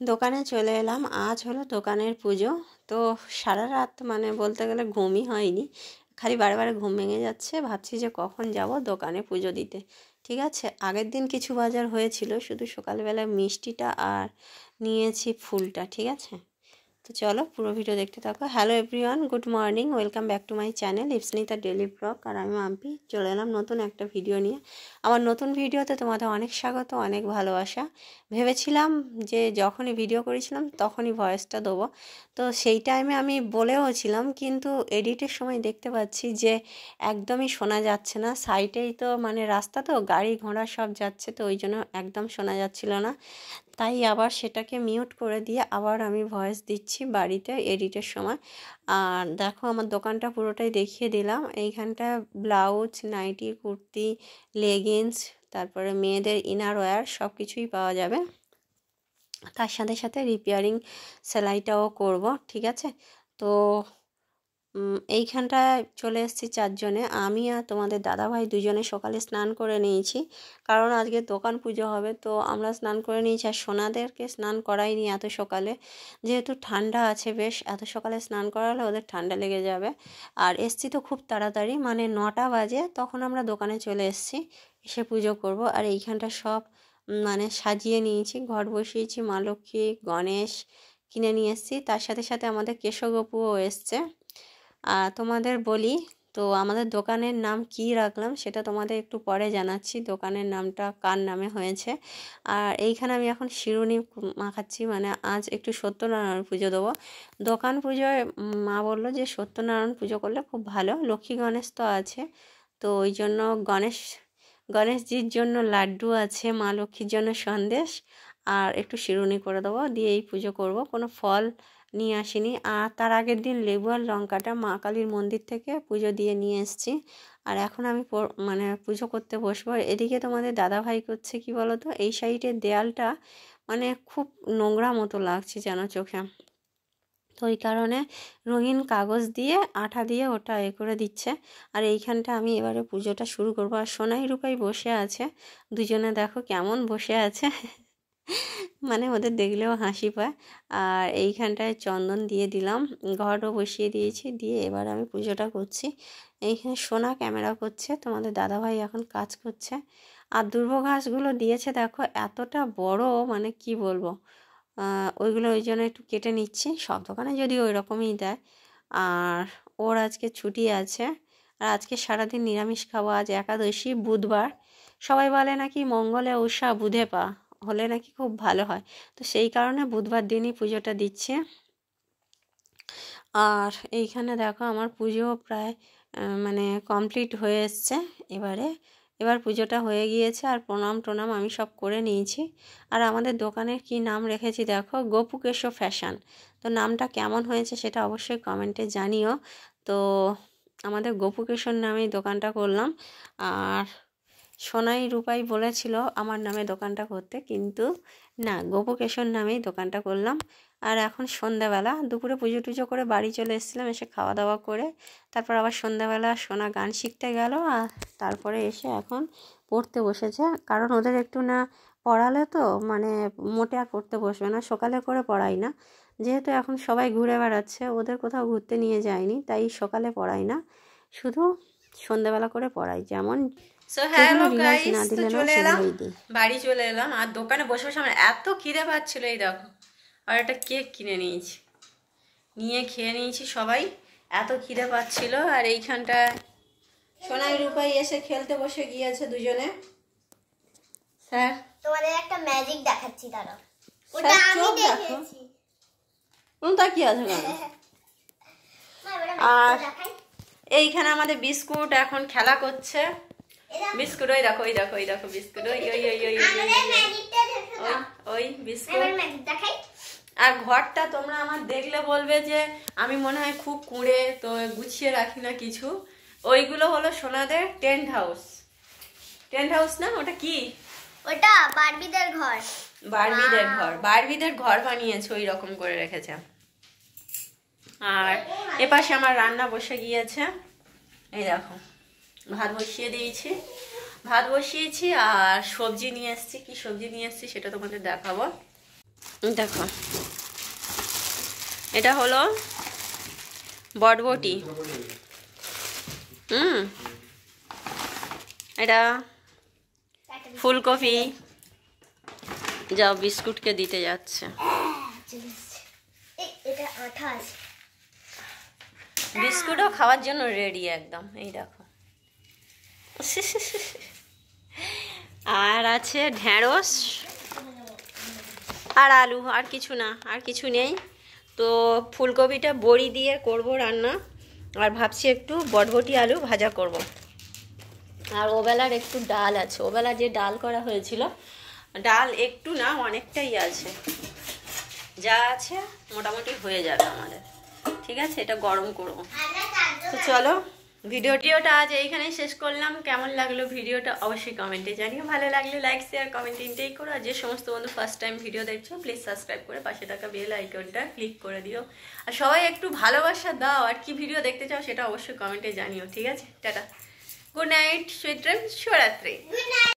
দোকানে চলে এলাম। আজ হলো দোকানের পুজো। তো সারা রাত মানে বলতে গেলে ঘুমই হয়নি, খালি বারে বারে ঘুম ভেঙে যাচ্ছে। ভাবছি যে কখন যাব দোকানে পুজো দিতে। ঠিক আছে, আগের দিন কিছু বাজার হয়েছিল, শুধু সকালবেলা মিষ্টিটা আর নিয়েছি ফুলটা। ঠিক আছে, তো চলো পুরো ভিডিও দেখতে থাকো। Hello everyone, good morning, welcome back to my channel Ipsnita daily blog. আর আমি মাম্পি চলে এলাম নতুন একটা ভিডিও নিয়ে। আমার নতুন ভিডিওতে তোমাদের অনেক স্বাগত, অনেক ভালোবাসা। ভেবেছিলাম যে যখনই ভিডিও করেছিলাম তখনই ভয়েসটা দেবো, তো সেই টাইমে আমি বলেওছিলাম, কিন্তু এডিটের সময় দেখতে পাচ্ছি যে একদমই শোনা যাচ্ছে না। সাইডেই তো মানে রাস্তা, তো গাড়ি ঘোড়া সব যাচ্ছে, তো ওই জন্য একদম শোনা যাচ্ছিল না। তাই আবার সেটাকে মিউট করে দিয়ে আবার আমি ভয়েস দিচ্ছি বাড়িতে এডিটের সময়। আর দেখো আমার দোকানটা পুরোটাই দেখিয়ে দিলাম। এইখানটা ব্লাউজ, নাইটি, কুর্তি, লেগিংস, তারপরে মেয়েদের ইনার ওয়্যার সব কিছুই পাওয়া যাবে। তার সাথে সাথে রিপেয়ারিং সেলাইটাও করব। ঠিক আছে, তো এইখানটায় চলে এসেছি চারজনে, আমি আর তোমাদের দাদাভাই দুজনে সকালে স্নান করে নিয়েছি, কারণ আজকে দোকান পুজো হবে। তো আমরা স্নান করে নিয়েছি, আর সোনাদেরকে স্নান করাইনি এত সকালে, যেহেতু ঠান্ডা আছে বেশ। এত সকালে স্নান করালে ওদের ঠান্ডা লেগে যাবে। আর এসছি তো খুব তাড়াতাড়ি, মানে 9টা বাজে, তখন আমরা দোকানে চলে এসেছি, এসে পুজো করব। আর এইখানটা সব মানে সাজিয়ে নিয়েছি, ঘট বসিয়েছি, মা লক্ষ্মী, গণেশ কিনে নিয়ে এসেছি। তার সাথে সাথে আমাদের কেশগপুও এসছে। তোমাদের বলি, তো আমাদের দোকানের নাম কি রাখলাম সেটা তোমাদের একটু পরে জানাচ্ছি, দোকানের নামটা কার নামে হয়েছে। আর এইখানে আমি এখন শিরুনি মাখাচ্ছি, মানে আজ একটু সত্যনারায়ণ পুজো দেবো। দোকান পুজোয় মা বললো যে সত্যনারায়ণ পুজো করলে খুব ভালো, লক্ষ্মী গণেশ তো আছে, তো ওই জন্য গণেশজির জন্য লাড্ডু আছে, মা লক্ষ্মীর জন্য সন্দেশ, আর একটু শিরুনি করে দেবো, দিয়ে এই পুজো করব। কোনো ফল নিয়ে আসিনি। আর তার আগের দিন লেবু আর লঙ্কাটা মা কালীর মন্দির থেকে পুজো দিয়ে নিয়ে এসেছি। আর এখন আমি মানে পুজো করতে বসবো। এদিকে তোমাদের দাদাভাই করছে কি বলো তো, এই সাইডের দেয়ালটা মানে খুব নোংরা মতো লাগছে যেন চোখে, তো ওই কারণে রঙিন কাগজ দিয়ে আঠা দিয়ে ওটা করে দিচ্ছে। আর এইখানটা আমি এবারে পুজোটা শুরু করবো। আর সোনাই রূপাই বসে আছে, দুজনে দেখো কেমন বসে আছে মানে ওদের দেখলেও হাসি পায়। আর এইখানটায় চন্দন দিয়ে দিলাম, ঘরও বসিয়ে দিয়েছি, দিয়ে এবার আমি পুজোটা করছি। এইখানে সোনা ক্যামেরা করছে, তোমাদের দাদাভাই এখন কাজ করছে। আর দুর্ব ঘাসগুলো দিয়েছে দেখো, এতটা বড়, মানে কি বলবো, ওইগুলো ওই জন্য একটু কেটে নিচ্ছি। সব দোকানে যদি ওই রকমই দেয়। আর ওর আজকে ছুটি আছে, আর আজকে সারাদিন নিরামিষ খাওয়া, আজ একাদশী, বুধবার। সবাই বলে নাকি মঙ্গলে উষা বুধে পা হলে নাকি খুব ভালো হয়, তো সেই কারণে বুধবার দিনই পুজোটা দিচ্ছে। আর এইখানে দেখো আমার পুজো প্রায় মানে কমপ্লিট হয়ে এসছে। এবার পুজোটা হয়ে গিয়েছে, আর প্রণাম টোনাম আমি সব করে নিয়েছি। আর আমাদের দোকানের কি নাম রেখেছি দেখো, গোপুকেশো ফ্যাশন। তো নামটা কেমন হয়েছে সেটা অবশ্যই কমেন্টে জানিও। তো আমাদের গোপুকেশোর নামেই দোকানটা করলাম। আর সোনাই রূপাই বলেছিল আমার নামে দোকানটা করতে, কিন্তু না, গোপুকেশোর নামেই দোকানটা করলাম। আর এখন সন্ধ্যাবেলা, দুপুরে পুজো টুজো করে বাড়ি চলে এসেছিলাম, এসে খাওয়া দাওয়া করে তারপর আবার সন্ধ্যাবেলা সোনা গান শিখতে গেল। আর তারপরে এসে এখন পড়তে বসেছে, কারণ ওদের একটু না পড়ালে তো মানে মোটে আর পড়তে বসবে না। সকালে করে পড়াই না, যেহেতু এখন সবাই ঘুরে বেড়াচ্ছে, ওদের কোথাও ঘুরতে নিয়ে যায়নি, তাই সকালে পড়াই না, শুধু সন্ধ্যাবেলা করে পড়াই। যেমন সো হ্যালো গাইস, না তো দিলে না চলে এলাম, সেগুলোই দিই। বাড়ি চলে এলাম। আর দোকানে বসে বসে আমার এত খিদে পাচ্ছিল, এই দেখো, আর একটা কেক কিনে নিয়েছি, নিয়ে খেয়ে নিয়েছি সবাই, এত খিদে পাচ্ছিল। আর এইখানটায় সোনাই রূপাই এসে খেলতে বসে গিয়েছে দুজনে। স্যার তোমাদের একটা ম্যাজিক দেখাচ্ছি, দাঁড়াও। ওটা আমি দেখেছি। তা কি আছে কেন? আর এইখানে আমাদের বিস্কুট এখন খেলা করছে। বিস্কুট, ওই দেখো, ওই দেখো, ওই দেখো বিস্কুট, ওই ওই ওই ওই ওই বিস্কুট। আর ঘরটা তোমরা আমার দেখলে বলবে যে আমি মনে হয় খুব কুঁড়ে, তো গুছিয়ে রাখি না কিছু। ওইগুলো হলো সোনাদের টেন্ট হাউস। টেন্ট হাউস না, ওটা কি? ওটা বারবিদের ঘর। বারবিদের ঘর, বারবিদের ঘর বানিয়েছে, ওই রকম করে রেখেছে। আর এপাশে আমার রান্না বসে গিয়েছে, এই দেখো ভাত বসিয়েছি, আর সবজি নিয়ে এসেছি। কি সবজি নিয়ে এসেছি সেটা তোমাদের দেখাবো। দেখো এটা হলো বটবটি, এটা ফুলকপি, যাও বিস্কুটকে দিতে যাচ্ছে। এটা আঠা আছে, বিস্কুটও খাওয়ার জন্য রেডি একদম। এই দেখো আর আছে ঢেঁড়স আর আলু, আর কিছু না, আর কিছু নেই। তো ফুলকপিটা বড়ি দিয়ে করব রান্না, আর ভাবছি একটু বটবটি আলু ভাজা করব। আর ওবেলার একটু ডাল আছে, ওবেলা যে ডাল করা হয়েছিল, ডাল একটু না অনেকটাই আছে, যা আছে মোটামুটি হয়ে যাবে আমাদের। ঠিক আছে, এটা গরম করব। তো চলো ভিডিওটা আজ এইখানেই শেষ করলাম। কেমন লাগলো ভিডিওটা অবশ্যই কমেন্টে জানিও। ভালো লাগলে লাইক শেয়ার কমেন্ট তিনটেই করো। আর যে সমস্ত বন্ধু ফার্স্ট টাইম ভিডিও দেখছো প্লিজ সাবস্ক্রাইব করে পাশে থাকা বেল আইকনটা ক্লিক করে দিও। আর সবাই একটু ভালোবাসা দাও, আর কি ভিডিও দেখতে চাও সেটা অবশ্যই কমেন্টে জানিও। ঠিক আছে, tata, good night, sweet dreams, শুভরাত্রি।